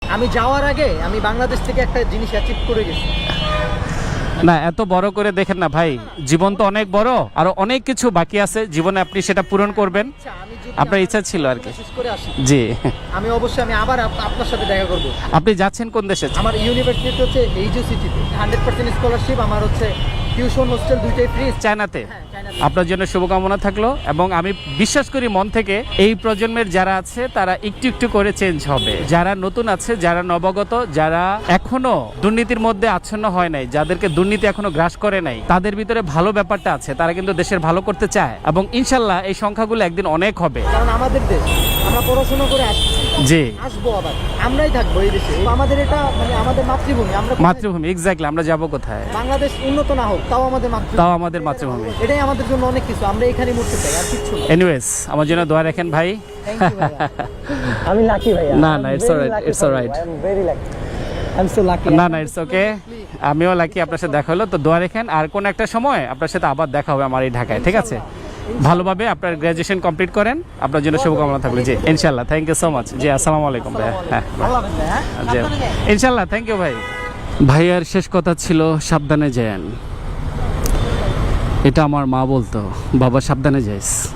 আমি যাওয়ার আগে আমি বাংলাদেশ থেকে একটা জিনিস অ্যাচিভ করে গেছি। না এত বড় করে দেখেন না ভাই, জীবন তো অনেক বড়, আরো অনেক কিছু বাকি আছে জীবনে, আপনি সেটা পূরণ করবেন। আচ্ছা, আমি যদি আপনার ইচ্ছা ছিল আর কি। শেষ করে আসি, জি। আমি অবশ্যই আমি আবার আপনার সাথে দেখা করব। আপনি যাচ্ছেন কোন দেশে? আমার ইউনিভার্সিটি হচ্ছে এইচইউ সিটিতে, 100% স্কলারশিপ, আমার হচ্ছে টিউশন হোস্টেল দুইটাই ফ্রি। চায়নাতে? হ্যাঁ, চায়নাতে। আপনার জন্য শুভকামনা থাকলো, এবং আমি বিশ্বাস করি মন থেকে এই প্রজন্মের যারা আছে তারা একটু একটু করে চেঞ্জ হবে। যারা নতুন আছে, যারা নবাগত, যারা এখনো দুর্নীতির মধ্যে আচ্ছন্ন হয় নাই, যাদেরকে দুর্নীতি এখনো গ্রাস করে নাই, তাদের ভিতরে ভালো ব্যাপারটা আছে, তারা কিন্তু দেশের ভালো করতে চায়, এবং ইনশাল্লাহ এই সংখ্যাগুলো একদিন অনেক হবে। কারণ আমাদের দেশ, আমরা পড়াশোনা করে আসছি, জি, আসবো, আবার আমরাই থাকবো এই দেশে। আমাদের এটা মানে আমাদের মাতৃভূমি। আমরা কোথায়- মাতৃভূমি, এক্স্যাক্টলি। আমরা যাব কোথায়? বাংলাদেশ উন্নত না হোক, তাও আমাদের মাতৃভূমি, তাও আমাদের মাতৃভূমি। এটাই আমাদের জন্য অনেক কিছু। আমরা এখানেই মরতে চাই, আর কিছু না। এনিওয়েজ, আমার জন্য দোয়া রাখেন ভাই। Thank you ভাইয়া। আমি লাকি ভাইয়া। না, না, it's alright, it's alright. I am very lucky. I'm so lucky. না না, ইটস ওকে, আমিও লাকি আপনার সাথে দেখা হলো। তো দোয়া রেখেন, আর কোন একটা সময় আপনার সাথে আবার দেখা হবে আমার এই ঢাকায়, ঠিক আছে? ভালোভাবে আপনার গ্র্যাজুয়েশন কমপ্লিট করেন, আপনার জন্য শুভকামনা থাকবে। জি ইনশাল্লাহ, থ্যাংক ইউ সো মাচ। জি, আসসালামু আলাইকুম ভাই। হ্যাঁ, আল্লাহ হাফেজ ভাই, হ্যাঁ? জি ইনশাল্লাহ, থ্যাংক ইউ ভাই। ভাইয়ার শেষ কথা ছিল সাবধানে যান। এটা আমার মা বলতো, বাবা সাবধানে যাইস।